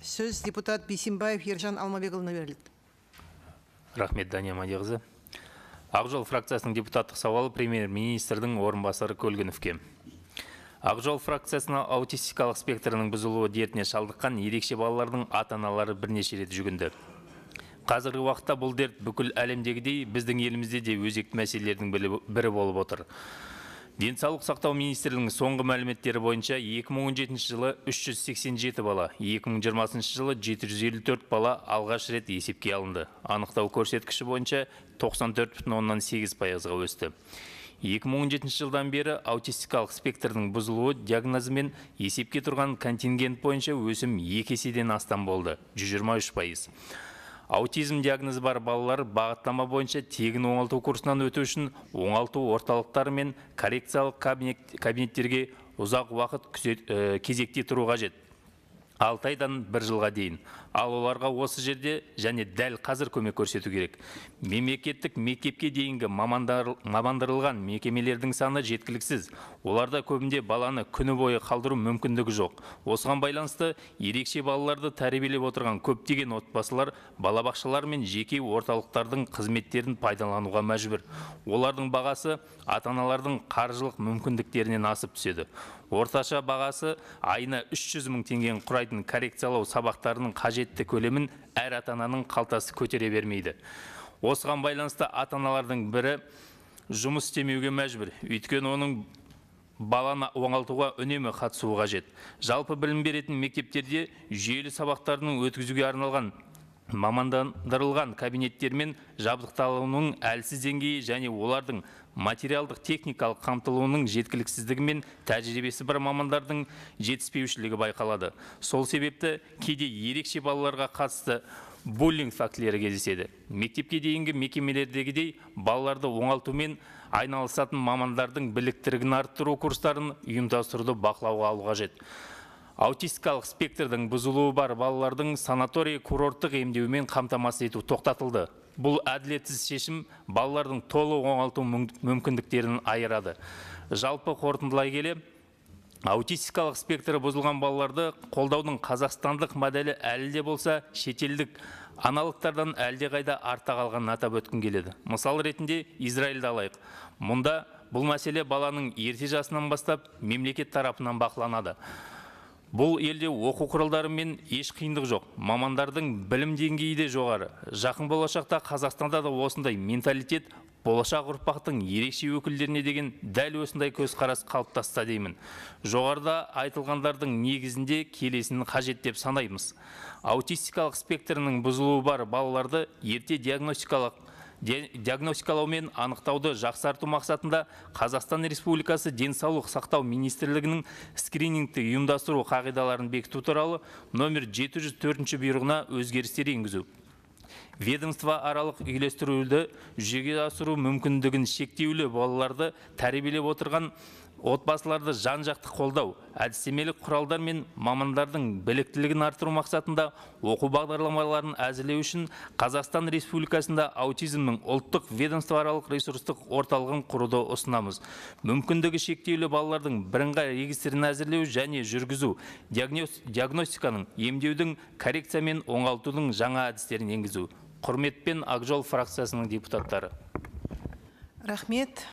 Сөз депутат Бейсенбаев Ержан Алмабекұлына беріледі. Рахмет, Дания Мадиғызы. Ақжол фракциясының депутаттық сауалы премьер-министрдің орынбасары Көлгіновке. Ақжол фракциясына аутистикалық спектрінің бұзылуы дертіне шалдыққан ерекше балалардың ата-аналары бірнеше рет жүгінді. Қазіргі уақытта бұл дерт бүкіл әлемдегідей біздің елімізде де өзекті мәселелердің бірі болып отыр. Денсаулық сақтау министрлігінің соңғы мәліметтері бойынша 2017 жылы 387 бала, 2020 жылы 754 бала алғаш рет есепке алынды. Анықтау көрсеткіші бойынша 94,8%-ға өсті. 2017 жылдан бері аутистикалық спектрдің бұзылуы диагнозымен есепке тұрған контингент бойынша өсім 2 еседен астам болды, 123%. Аутизм диагнозы бар балалар бағыттама бойынша тегін оңалту курсынан өту үшін оңалту орталықтары мен коррекциялық кабинеттерге ұзақ уақыт кезекте тұру қажет. 6 айдан 1 жылға дейін. Ал оларға осы жерде және дәл қазір көмек көрсету керек. Мемлекеттік мектепке дейінгі мамандырылған мекемелердің саны жеткіліксіз. Оларда көбінде баланы күні бойы қалдыру мүмкіндігі жоқ. Осыған байланысты ерекше балаларды тәрбиелеп отырған көптеген отбасылар балабақшалар мен жеке орталықтардың қызметтерін пайдалануға мәжбүр. Олардың бағасы ата-аналардың қаржылық мүмкіндіктерінен асып түседі. Орташа бағасы айына 300 мың теңгені құрайтын коррекциялау сабақтарының қажетті көлемін әр ата-ананың қалтасы көтере бермейді. Осыған байланысты ата-аналардың бірі жұмыс істемеуге мәжбүр. Өйткені оның баланы оңалтуға үнемі қатысуы қажет. Жалпы білім беретін мектептерде жүйелі сабақтардың өткізуге арналған мамандандырылған кабинеттермен жабдықталуының әлсіз деңгейі және олардың материалдық техникалық қамтылуының жеткіліксіздігі мен тәжірибесі бар мамандардың жетіспеушілігі байқалады. Сол себепті кейде ерекше балаларға қатысты буллинг фактілері кездеседі. Мектепке дейінгі мекемелердегідей балаларды оңалтумен айналысатын мамандардың біліктілігін арттыру курстарын ұйымдастыруды бақылауға алу қажет. Аутистикалық спектрдің бұзылуы бар балалардың санаторий курорттық емдеумен қамтамасыз ету тоқтатылды. Бұл әділетсіз шешім балалардың толық оңалту мүмкіндіктерін айырады. Жалпы қорытындылай келе, аутистикалық спектрі бұзылған балаларды қолдаудың қазақстандық моделі әлі де болса шетелдік аналогтардан әлде қайда артта қалғанын атап өткім келеді. Мысал ретінде Израильді алайық. Мұнда бұл мәселе баланың ерте жасынан бастап мемлекет тарапынан бақыланады. Бұл елде оқу құралдары мен еш қиындық жоқ. Мамандардың білім деңгейі де жоғары. Жақын болашақта Қазақстанда да осындай менталитет болашақ ұрпақтың ерекше өкілдеріне деген дәл осындай көзқарас қалыптасса деймін. Жоғарыда айтылғандардың негізінде келесін қажет деп санаймыз. Аутистикалық спектрінің бұзылуы бар балаларды ерте диагностикалау мен анықтауды жақсарту мақсатында Қазақстан Республикасы Денсаулық сақтау министрлігінің скринингті ұйымдастыру қағидаларын бекіту туралы номер 704 бұйрығына өзгерістер енгізу. Ведомство аралық үйлестіруді жүзеге асыру мүмкіндігін шектеулі балаларды тәрбиелеп отырған отбасыларды жан-жақты қолдау, әдістемелік құралдар мен мамандардың біліктілігін арттыру мақсатында оқу бағдарламаларын әзірлеу үшін Қазақстан Республикасында аутизмнің ұлттық ведомствоаралық ресурстық орталығын құруды ұсынамыз. Мүмкіндігі шектеулі балалардың бірыңғай регистрін әзірлеу және жүргізу, диагностиканың, емдеудің, коррекция мен оңалтудың жаңа әдістерін енгізу. Құрметпен Ақжол фракциясының депутаттары. Рахмет.